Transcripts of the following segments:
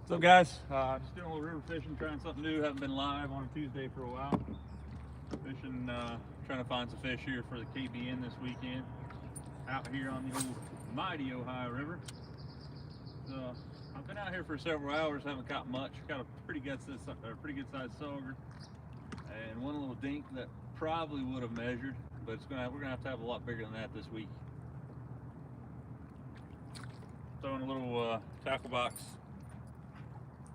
What's up, guys? Just doing a little river fishing, trying something new. Haven't been live on a Tuesday for a while. Fishing, trying to find some fish here for the KBN this weekend. Out here on the old mighty Ohio River. So I've been out here for several hours, haven't caught much. Got a pretty good sized sauger and one little dink that probably would have measured, but we're gonna have to have a lot bigger than that this week. Throwing a little tackle box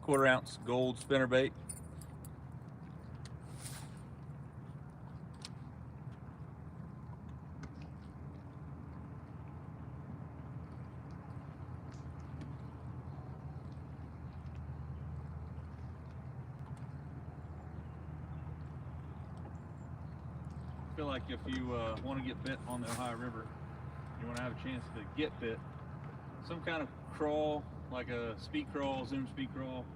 1/4 ounce gold spinnerbait. I feel like if you want to get bit on the Ohio River, you want to have a chance to get bit, some kind of crawl, like a speed crawl, zoom speed crawl,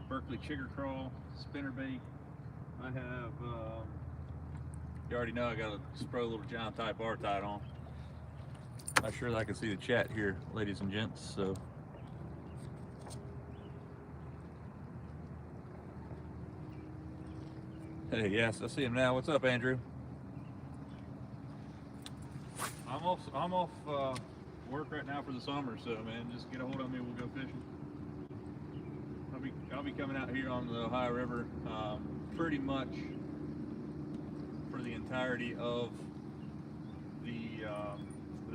Berkeley chigger crawl, spinnerbait. I have, you already know I got a Spro little John type R tied on. Not sure that I can see the chat here, ladies and gents, so. Hey, yes, I see him now. What's up, Andrew? I'm off work right now for the summer, so man, just get a hold of me. We'll go fishing. I'll be coming out here on the Ohio River pretty much for the entirety of the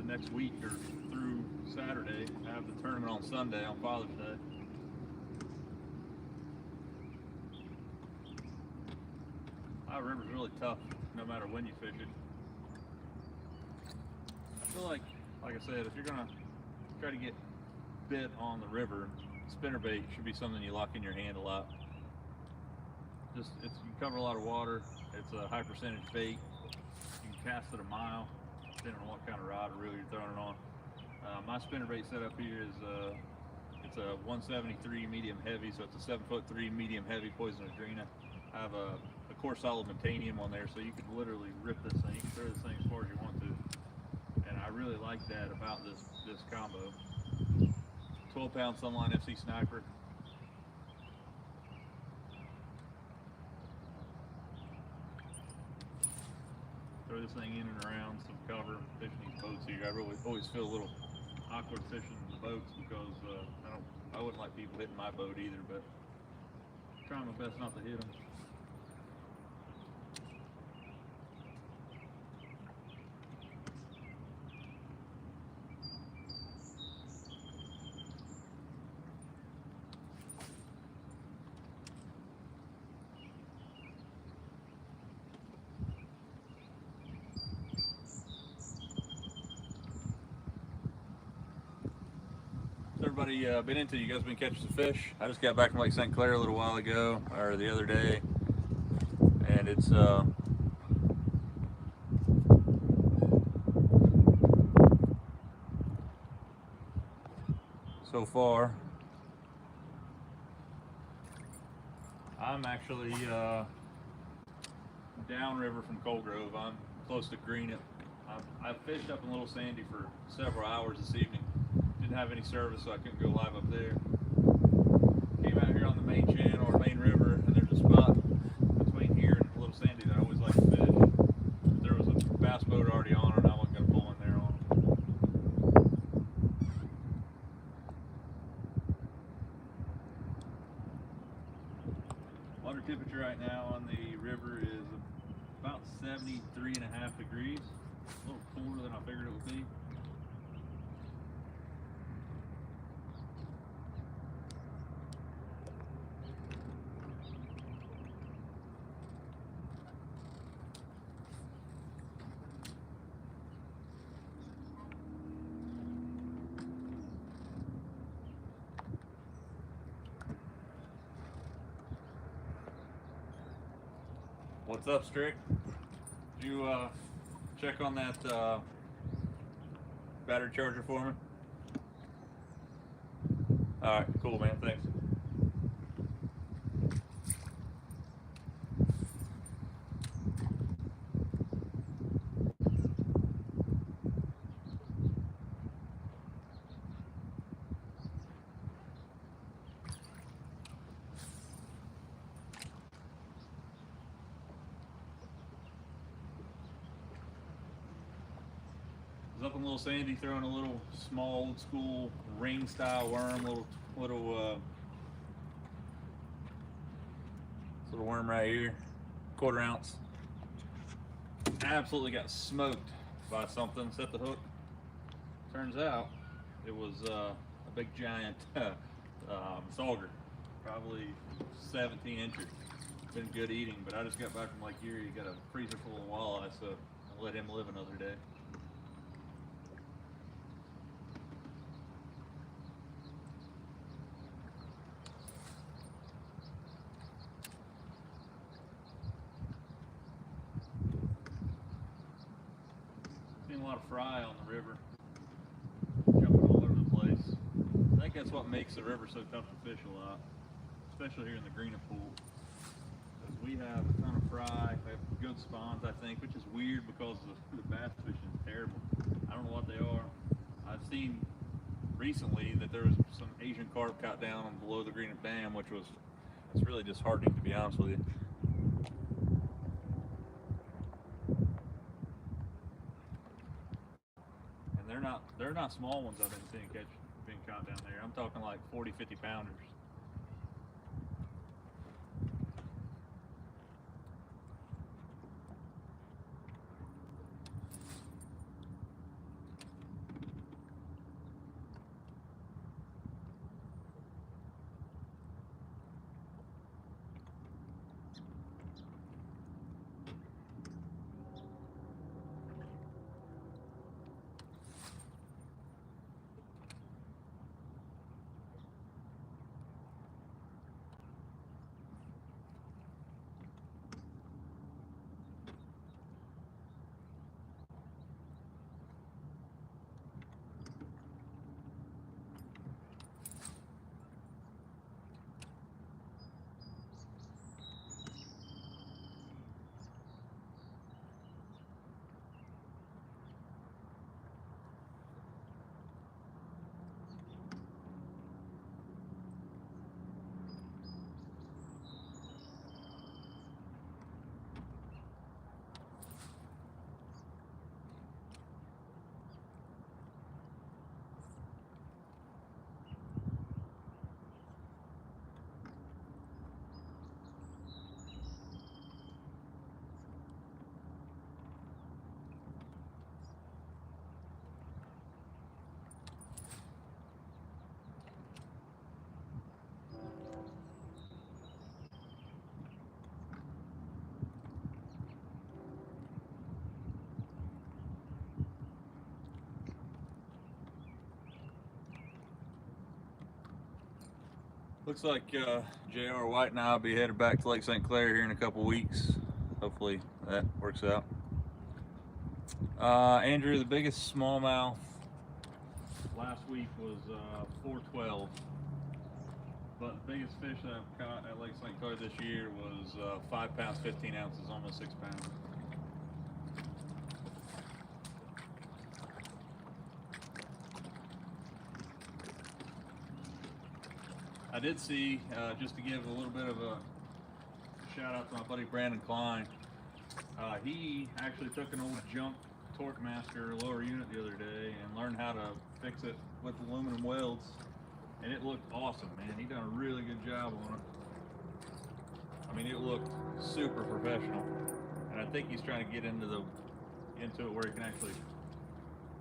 next week or through Saturday. I have the tournament on Sunday on Father's Day. Ohio River's really tough no matter when you fish it. I feel like I said, if you're gonna try to get bit on the river, spinnerbait should be something you lock in your hand a lot. You cover a lot of water. It's a high percentage bait. You can cast it a mile, depending on what kind of rod or reel you're throwing it on. My spinnerbait setup here is it's a 173 medium heavy, so it's a 7'3" medium heavy poison adrena. I have a core solid titanium on there, so you can literally rip this thing. You can throw this thing as far as you want to. And I really like that about this combo. 12-pound Sunline FC Sniper. Throw this thing in and around some cover, fishing these boats here. I really always feel a little awkward fishing the boats because I wouldn't like people hitting my boat either, but I'm trying my best not to hit them. Everybody been into? You guys been catching some fish? I just got back from Lake St. Clair a little while ago, or the other day, and it's so far I'm actually downriver from Cold Grove. I'm close to Greenup. I've fished up in Little Sandy for several hours this evening. Didn't have any service, so I couldn't go live up there. Came out here on the main channel or main river, and there's a spot between here and Little Sandy that I always like to fish. But there was a bass boat already on it, and I wasn't going to pull in there on it. Water temperature right now on the river is about 73.5 degrees. A little cooler than I figured it would be. What's up, Strick? Did you check on that battery charger for me? All right, cool, man. Thanks. up in Little Sandy throwing a little small old school ring style worm, little this little worm right here, 1/4 ounce. Absolutely got smoked by something. Set the hook. Turns out it was a big giant sauger, probably 17 inches. Been good eating, but I just got back from Lake Erie. Got a freezer full of walleye, so I'll let him live another day. Seen a lot of fry on the river, jumping all over the place. I think that's what makes the river so tough to fish a lot, especially here in the Greenup pool. Because we have a ton of fry, we have good spawns, I think, which is weird because the bass fishing is terrible. I don't know what they are. I've seen recently that there was some Asian carp caught down below the Greenup Dam, which was, it's really disheartening, to be honest with you. And they're not small ones I've been seeing being caught down there. I'm talking like 40, 50 pounders. Looks like J.R. White and I will be headed back to Lake St. Clair here in a couple weeks. Hopefully that works out. Andrew, the biggest smallmouth last week was 412. But the biggest fish that I've caught at Lake St. Clair this year was 5 pounds, 15 ounces, almost 6 pounds. I did see, just to give a little bit of a shout out to my buddy Brandon Klein, he actually took an old junk Torque Master lower unit the other day and learned how to fix it with aluminum welds, and it looked awesome, man. He done a really good job on it. I mean, it looked super professional, and I think he's trying to get into it where he can actually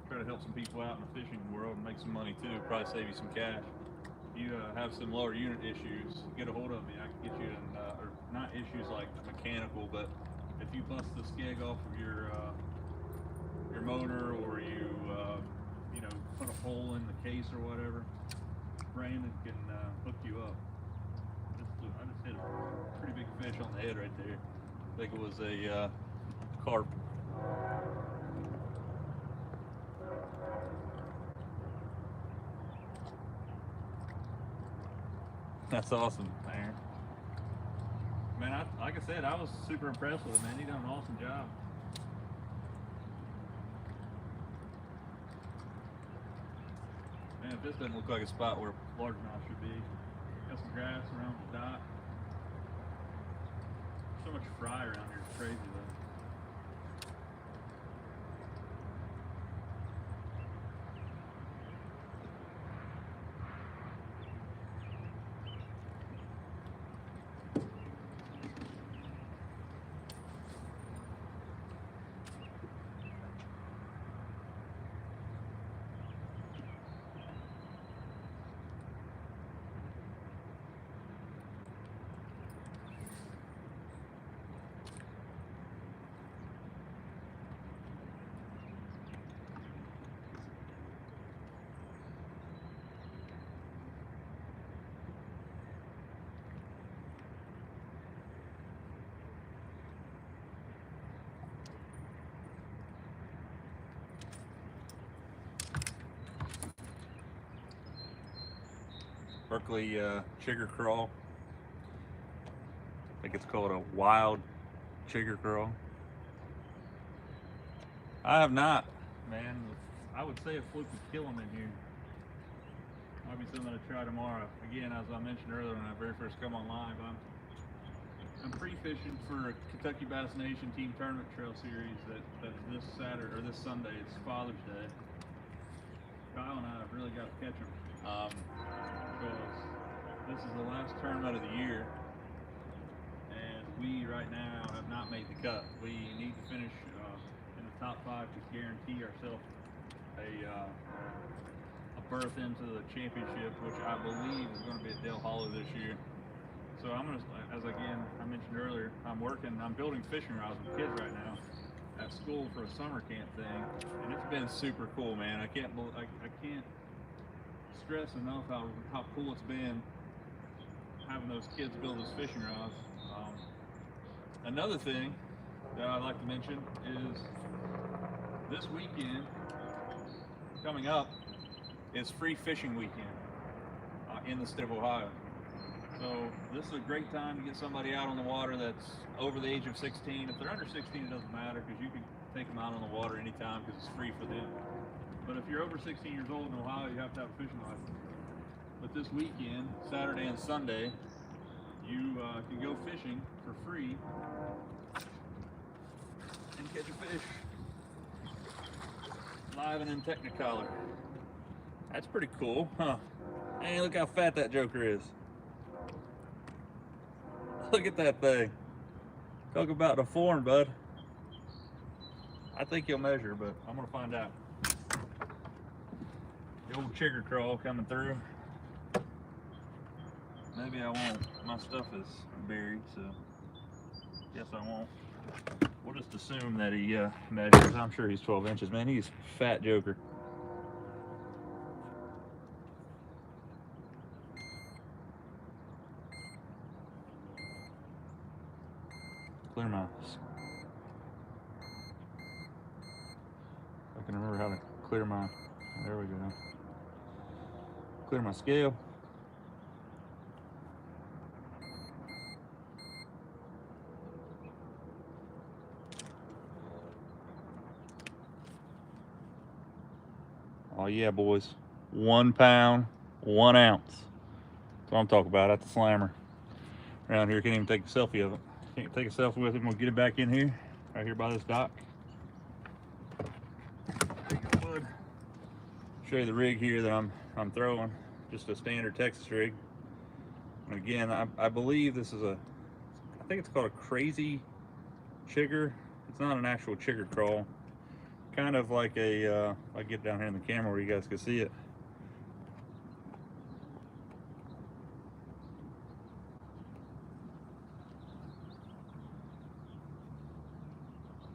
try to help some people out in the fishing world and make some money too. Probably save you some cash. If you have some lower unit issues, get a hold of me. I can get you in, or not issues like mechanical, but if you bust the skeg off of your motor, or you put a hole in the case or whatever, Brandon can hook you up. I just hit a pretty big fish on the head right there. I think it was a carp. That's awesome, Aaron. Man, like I said, I was super impressed with him, man. He done an awesome job. Man, if this doesn't look like a spot where largemouth should be. Got some grass around the dock. So much fry around here, it's crazy though. Berkeley chigger crawl. I think it's called a wild chigger crawl. I have not, man. I would say a fluke would kill them in here. Might be something to try tomorrow. Again, as I mentioned earlier when I very first come on live, I'm pre-fishing for a Kentucky Bass Nation Team Tournament Trail Series that's this Saturday or this Sunday. It's Father's Day. Kyle and I have really got to catch them because this is the last tournament of the year, and we right now have not made the cut. We need to finish in the top 5 to guarantee ourselves a berth into the championship, which I believe is going to be at Dale Hollow this year. So I'm going to, as again I mentioned earlier, I'm building fishing rods with kids right now at school for a summer camp thing, and it's been super cool, man. I can't stress enough how cool it's been having those kids build those fishing rods. Another thing that I'd like to mention is this weekend coming up is free fishing weekend in the state of Ohio. So this is a great time to get somebody out on the water that's over the age of 16. If they're under 16, it doesn't matter because you can take them out on the water anytime because it's free for them. But if you're over 16 years old in Ohio, you have to have a fishing license. But this weekend, Saturday and Sunday, you can go fishing for free and catch a fish live and in Technicolor. That's pretty cool, huh? Hey, look how fat that joker is. Look at that thing. Talk about the form, bud. I think he'll measure, but I'm gonna find out. The old chigger crawl coming through. Maybe I won't. My stuff is buried, so guess I won't. We'll just assume that he measures. I'm sure he's 12 inches. Man, he's a fat joker. Clear my... I can remember how to clear my... There we go. Clear my scale. Oh yeah, boys. 1 pound, 1 ounce. That's what I'm talking about at the slammer. Around here, can't even take a selfie of it. Can't take a selfie with him. We'll get it back in here, right here by this dock. There you go, bud. Show you the rig here that I'm throwing. Just a standard Texas rig. And again, I believe this is I think it's called a crazy chigger. It's not an actual chigger crawl. Kind of like a, I'll get down here in the camera where you guys can see it.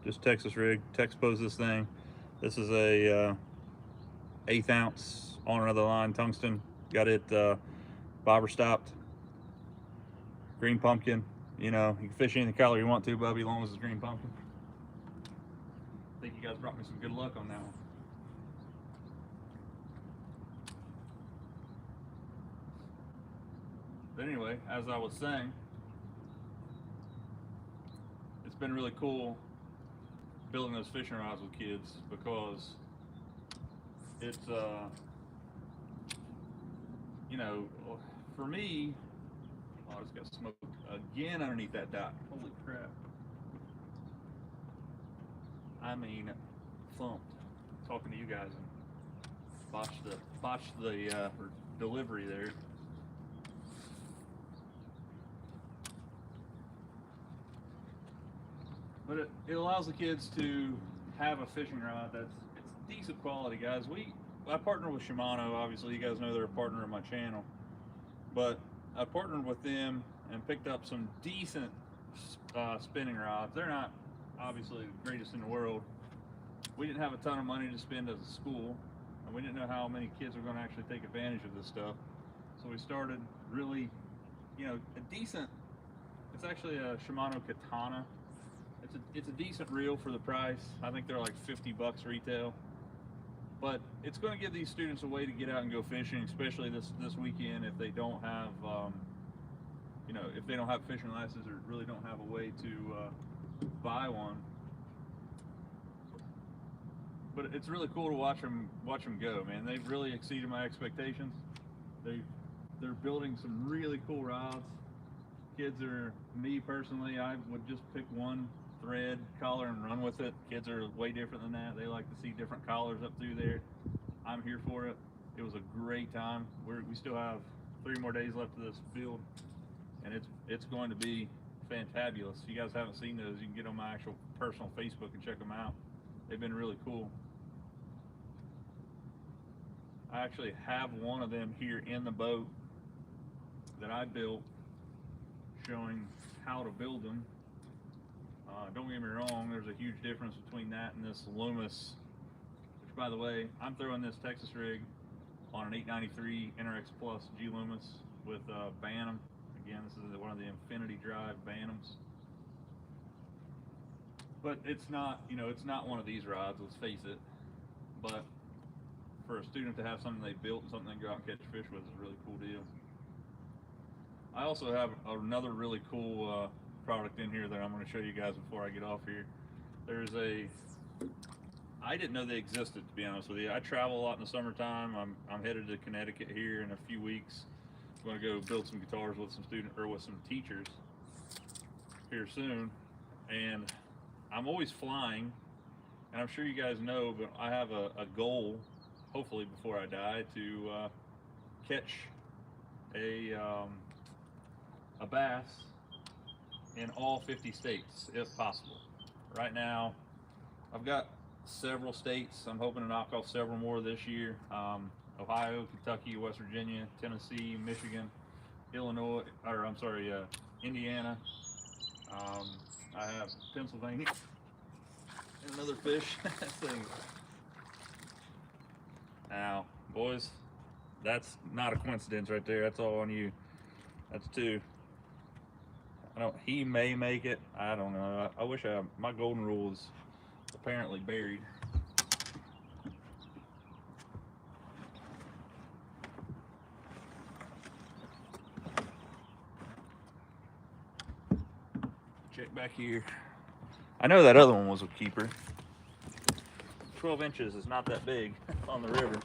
Just Texas rig, Texpose this thing. This is a 1/8 ounce OnAnotherLine tungsten. Got it bobber stopped. Green pumpkin. You know, you can fish any color you want to, Bubby, as long as it's green pumpkin. I think you guys brought me some good luck on that one. But anyway, as I was saying, it's been really cool building those fishing rods with kids because it's you know, for me, oh, I just got smoke again underneath that dock. Holy crap. I mean, thumped talking to you guys and botched the delivery there. But it allows the kids to have a fishing rod it's decent quality, guys. I partner with Shimano, obviously. You guys know they're a partner of my channel. But I partnered with them and picked up some decent spinning rods. They're not obviously the greatest in the world. We didn't have a ton of money to spend as a school, and we didn't know how many kids were going to actually take advantage of this stuff. So we started really, you know, a decent, it's actually a Shimano Katana. It's a decent reel for the price. I think they're like $50 retail. But it's going to give these students a way to get out and go fishing, especially this weekend if they don't have, you know, if they don't have fishing licenses or really don't have a way to buy one. But it's really cool to watch them go, man. They've really exceeded my expectations. They're building some really cool rods. Kids are, me personally, I would just pick one thread collar and run with it. Kids are way different than that. They like to see different collars up through there. I'm here for it. It was a great time. We still have 3 more days left of this field, and it's going to be fantabulous. If you guys haven't seen those, you can get on my actual personal Facebook and check them out. They've been really cool. I actually have one of them here in the boat that I built, showing how to build them. Don't get me wrong, there's a huge difference between that and this Loomis, which, by the way, I'm throwing this Texas rig on an 893 NRX Plus G Loomis with Bantam. Again, this is one of the Infinity Drive Bantams. But it's not, you know, it's not one of these rods, let's face it. But for a student to have something they built and something they can go out and catch fish with is a really cool deal. I also have another really cool product in here that I'm going to show you guys before I get off here. There's I didn't know they existed, to be honest with you. I travel a lot in the summertime. I'm headed to Connecticut here in a few weeks. I'm going to go build some guitars with some teachers here soon. And I'm always flying, and I'm sure you guys know, but I have a goal, hopefully before I die, to catch a bass in all 50 states, if possible. Right now, I've got several states. I'm hoping to knock off several more this year. Ohio, Kentucky, West Virginia, Tennessee, Michigan, Illinois, or I'm sorry, Indiana. I have Pennsylvania. And another fish. Now, boys, that's not a coincidence right there. That's all on you. That's 2. He may make it. I don't know. I wish my golden rule is apparently buried. Check back here. I know that other one was a keeper. 12 inches is not that big on the river.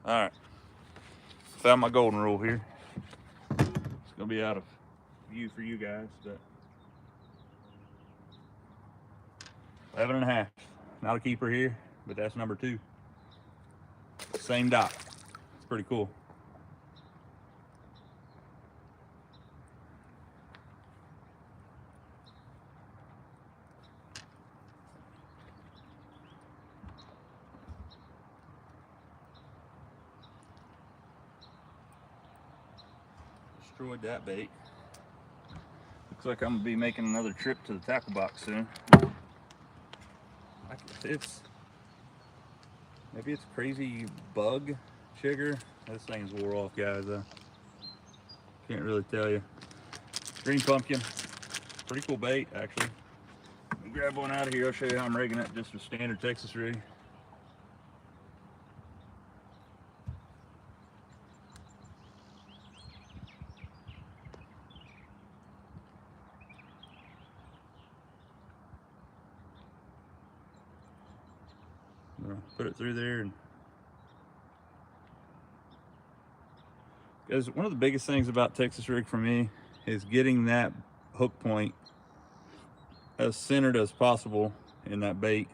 All right, found my golden rule here. It's gonna be out of view for you guys, but 11.5. Not a keeper here, but that's number 2. Same dock. It's pretty cool. Destroyed that bait. Looks like I'm gonna be making another trip to the tackle box soon. Maybe it's crazy bug chigger. This thing's wore off, guys. Can't really tell you. Green pumpkin, pretty cool bait actually. Let me grab one out of here. I'll show you how I'm rigging it. Just a standard Texas rig. Put it through there, and guys, one of the biggest things about Texas rig for me is getting that hook point as centered as possible in that bait.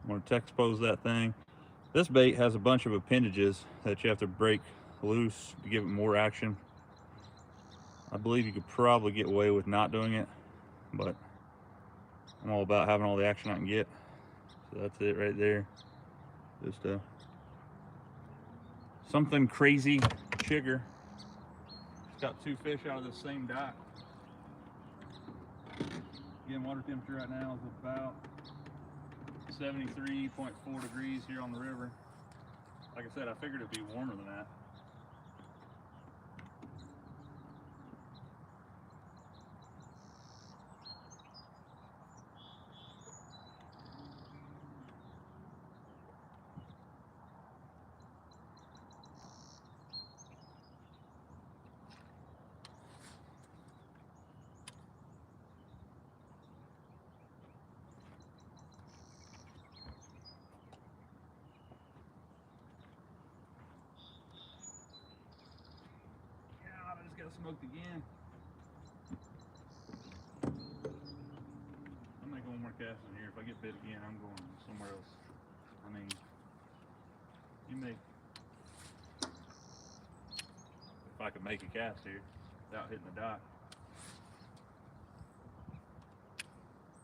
I'm going to Texpose that thing. This bait has a bunch of appendages that you have to break loose to give it more action. I believe you could probably get away with not doing it, but I'm all about having all the action I can get. So that's it right there. Just something crazy chigger. Just got 2 fish out of the same dock. Again, water temperature right now is about 73.4 degrees here on the river. Like I said, I figured it'd be warmer than that. God, I just got smoked again. I'm making one more cast in here. If I get bit again, I'm going somewhere else. I mean, you make, if I could make a cast here without hitting the dock.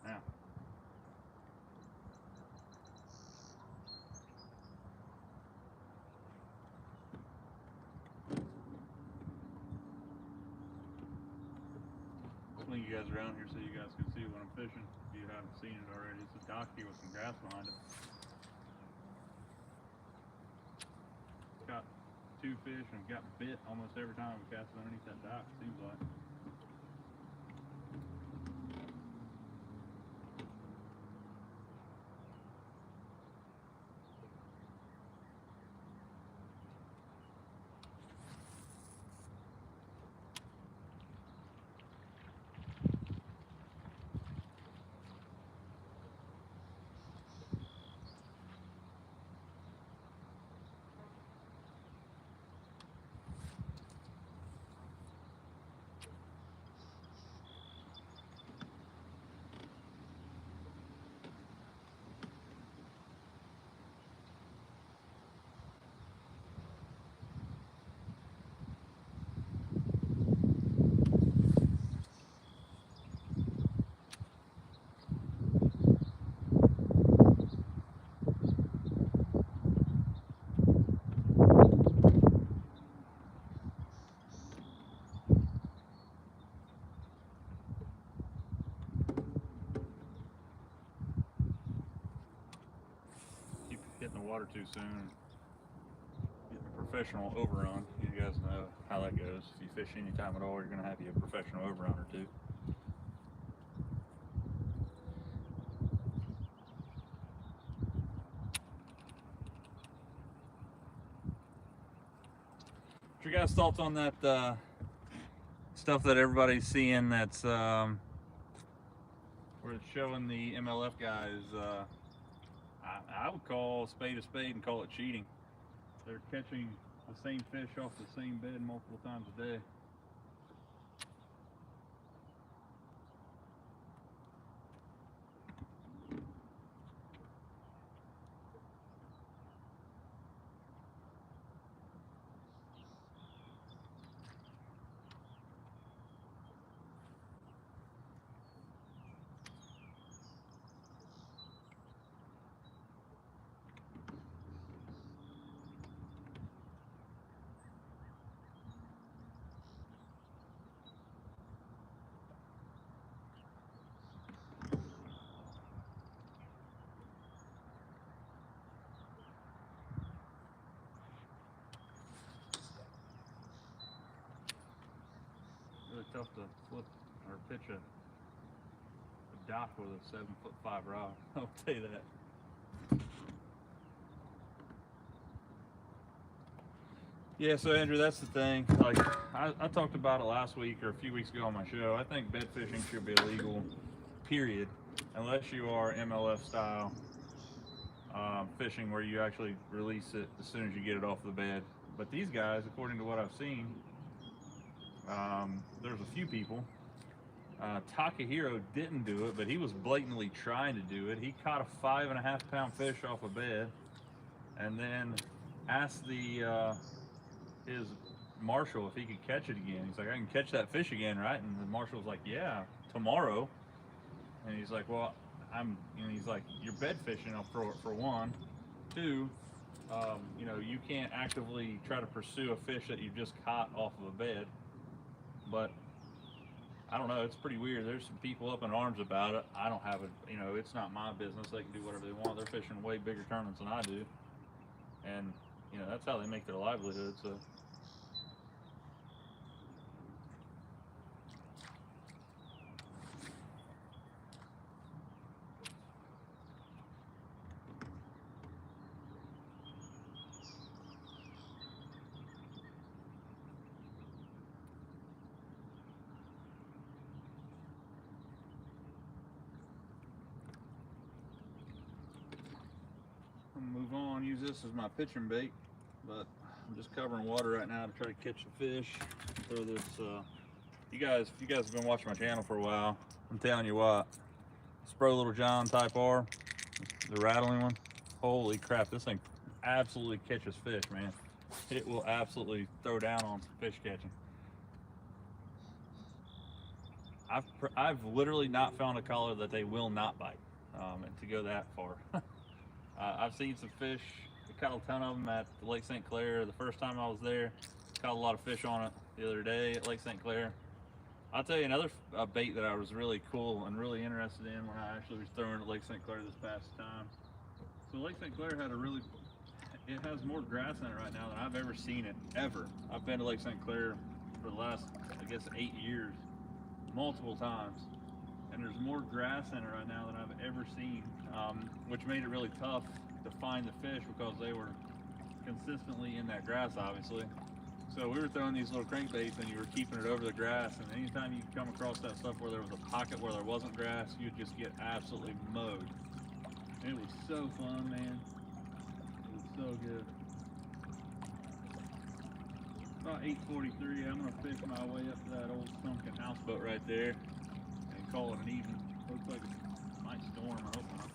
Now. Swing you guys around here so you guys can see what I'm fishing if you haven't seen it already. It's a dock here with some grass behind it. Got 2 fish and got bit almost every time we cast underneath that dock, seems like. Hitting the water too soon, getting a professional overrun. You guys know how that goes. If you fish any time at all, you're going to have you a professional overrun or two. What's your guys' thoughts on that stuff that everybody's seeing that's where it's showing the MLF guys? I would call a spade and call it cheating. They're catching the same fish off the same bed multiple times a day. Really tough to flip or pitch a dock with a 7'5" rod. I'll tell you that. Yeah, so Andrew, that's the thing. Like I talked about it last week or a few weeks ago on my show. I think bed fishing should be illegal, period, unless you are MLF style fishing where you actually release it as soon as you get it off the bed. But these guys, according to what I've seen, there's a few people. Takahiro didn't do it, but he was blatantly trying to do it. He caught a 5.5 pound fish off a bed, and then asked his marshal if he could catch it again. He's like, I can catch that fish again, right? And the marshal's like, yeah, tomorrow. And he's like, well, he's like, you're bed fishing, I'll throw it for one. Two, you can't actively try to pursue a fish that you just caught off of a bed. But I don't know. It's pretty weird. There's some people up in arms about it. I don't have it. You know, it's not my business. They can do whatever they want. They're fishing way bigger tournaments than I do, and you know that's how they make their livelihood. So. Move on, use this as my pitching bait, but I'm just covering water right now to try to catch a fish. Throw this, if you guys have been watching my channel for a while, I'm telling you what, Spro Little John Type R, the rattling one, holy crap, this thing absolutely catches fish, man. It will absolutely throw down on some fish catching. I've literally not found a color that they will not bite, and to go that far. I've seen some fish. I caught a ton of them at Lake St. Clair the first time I was there. Caught a lot of fish on it the other day at Lake St. Clair. I'll tell you another bait that I was really cool and really interested in when I actually was throwing at Lake St. Clair this past time. So Lake St. Clair it has more grass in it right now than I've ever seen it, ever. I've been to Lake St. Clair for the last, I guess, 8 years, multiple times. And there's more grass in it right now than I've ever seen, which made it really tough to find the fish because they were consistently in that grass, obviously. So we were throwing these little crankbaits and you were keeping it over the grass, and anytime you come across that stuff where there was a pocket where there wasn't grass, you'd just get absolutely mowed. And it was so fun, man. It was so good. About 8:43, I'm gonna fish my way up to that old sunken houseboat right there and call it an evening. Looks like it might storm, I hope not.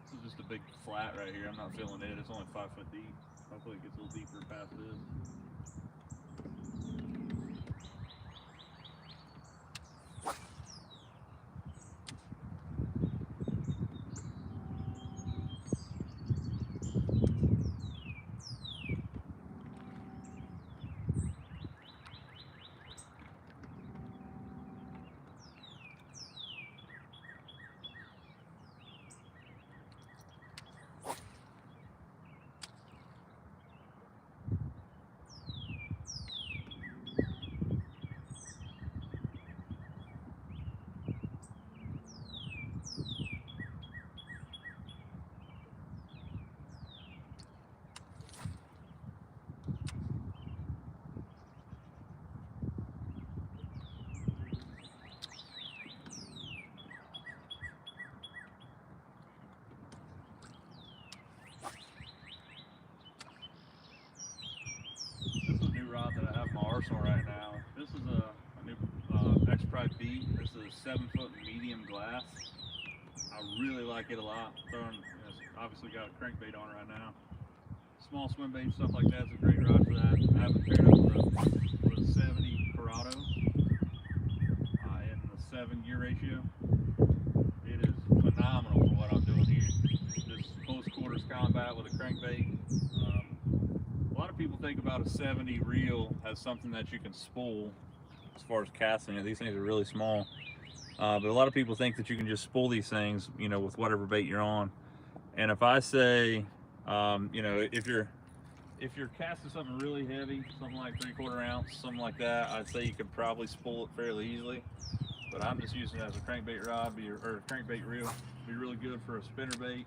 This is just a big flat right here. I'm not feeling it. It's only 5 foot deep. Hopefully it gets a little deeper past this. Rod that I have in my arsenal right now. This is a new X-Pride B. This is a 7 foot medium glass. I really like it a lot. It's obviously got a crankbait on it right now. Small swim bait, stuff like that's a great rod for that. I have it paired up with a 70 Corrado in the 7 gear ratio. It is phenomenal for what I'm doing here. Just close quarters combat with a crankbait. A lot of people think about a 70 reel as something that you can spool as far as casting it. These things are really small. But a lot of people think that you can just spool these things, you know, with whatever bait you're on. And if I say, you know, if you're casting something really heavy, something like 3/4 ounce, something like that, I'd say you could probably spool it fairly easily. But I'm just using it as a crankbait rod or a crankbait reel. Be really good for a spinnerbait.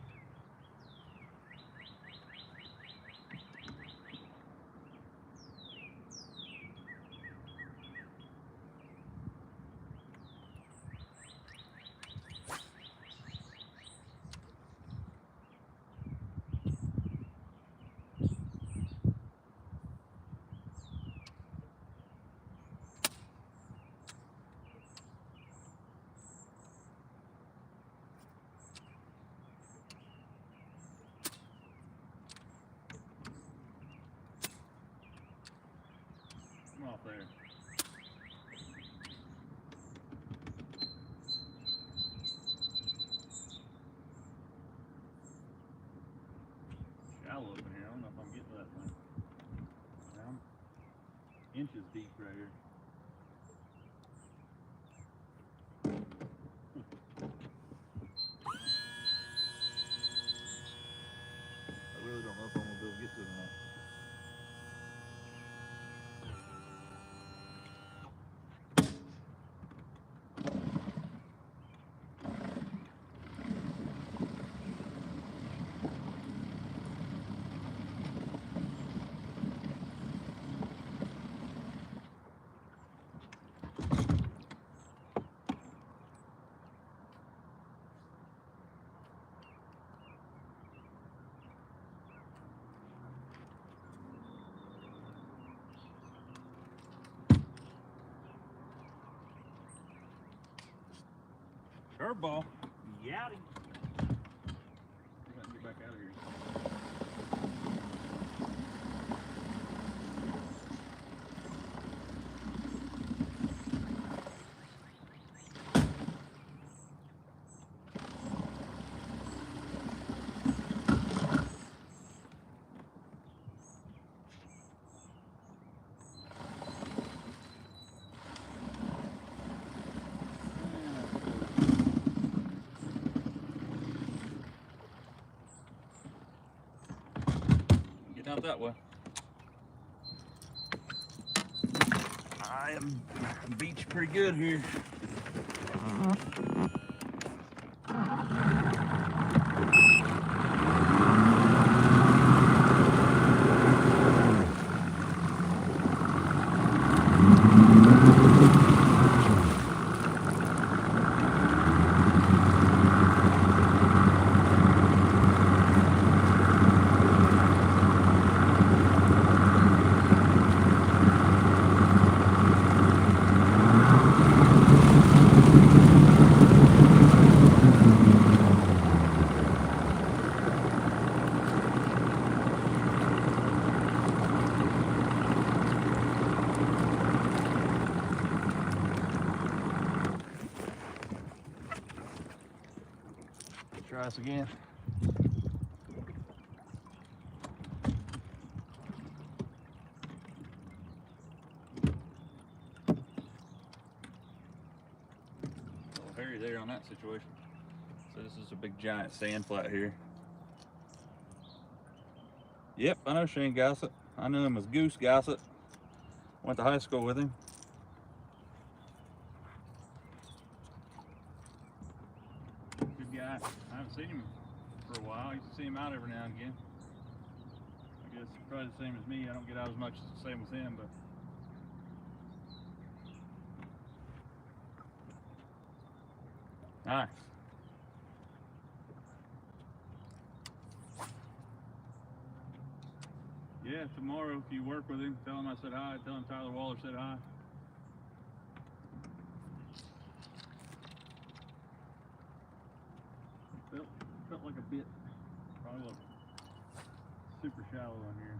Curveball. Yowdy. Get back out of here. Getting out that way. I am beached pretty good here. Try this again. A little hairy there on that situation. So this is a big giant sand flat here. Yep, I know Shane Gossett. I knew him as Goose Gossett. Went to high school with him. Good guy. I haven't seen him for a while. I used to see him out every now and again. I guess probably the same as me. I don't get out as much as the same with him, but nice. Yeah, tomorrow if you work with him, tell him I said hi. Tell him Tyler Waller said hi. Felt like a bit, probably look super shallow on here.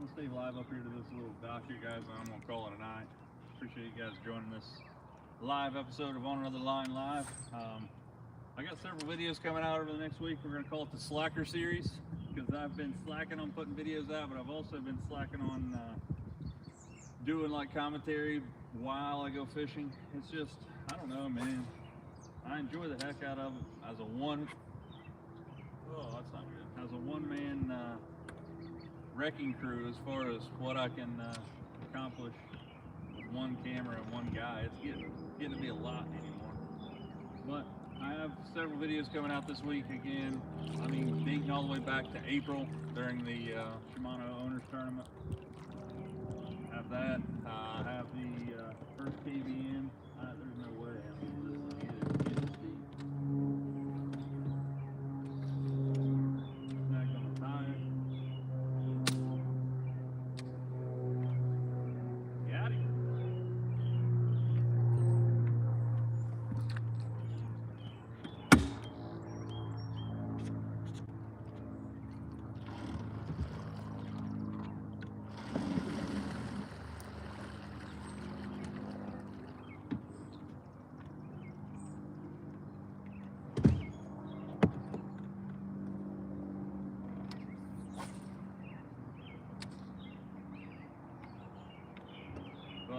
We'll stay live up here to this little dock here, guys, and I'm going to call it a night. Appreciate you guys joining this live episode of On Another Line Live. I got several videos coming out over the next week. We're going to call it the Slacker series because I've been slacking on putting videos out, but I've also been slacking on doing like commentary while I go fishing. It's just, I don't know, man. I enjoy the heck out of it as a one. Oh, that's not good. As a one-man wrecking crew, as far as what I can accomplish with one camera and one guy. It's getting to be a lot anymore. But I have several videos coming out this week again. I mean, dating all the way back to April during the Shimano Owners Tournament. Have that. I have the first KVM. There's no way I'm this is steep. Snagged on the tire. Got it.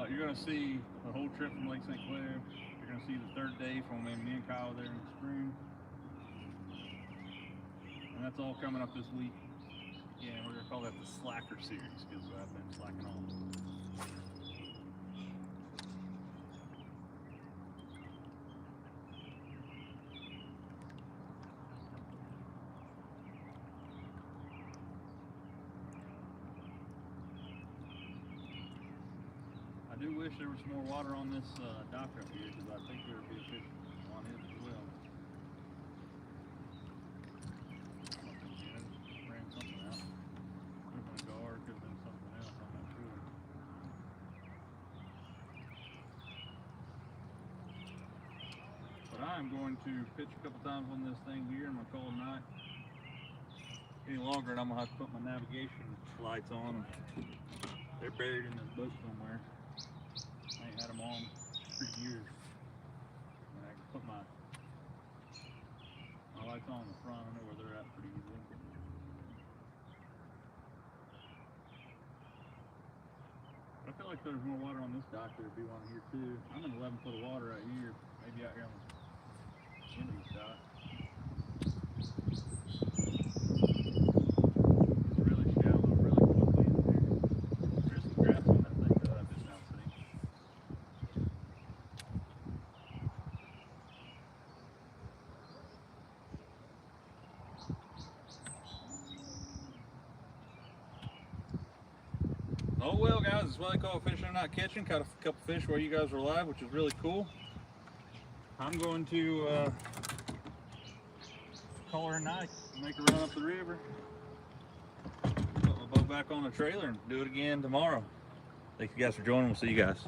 you're gonna see the whole trip from Lake St. Clair. You're gonna see the third day from when me and Kyle were there in the spring. And that's all coming up this week. Yeah, we're gonna call that the Slacker series because I've been slacking on. I do wish there was more water on this dock up here because I think there would be a fish on it as well. Ran something out. Could have been a gar, could have been something else, I'm not sure. But I am going to pitch a couple times on this thing here and I'm going to call it a night. Any longer and I'm going to have to put my navigation lights on. They're buried in this boat somewhere. I ain't had them on for years. And I can put my lights on in the front. I know where they're at pretty easily. I feel like there's more water on this dock. There'd be one here too. I'm in 11 foot of water right here. Maybe out here on the end of this dock. It's really shallow, really quickly in there. There's some grass on that thing that I've just now seen. Oh well, guys, it's what they call fishing and not catching. Caught a couple fish while you guys were live, which is really cool. I'm going to call her a night, make her run up the river, put my boat back on the trailer, and do it again tomorrow. Thank you guys for joining. We'll see you guys.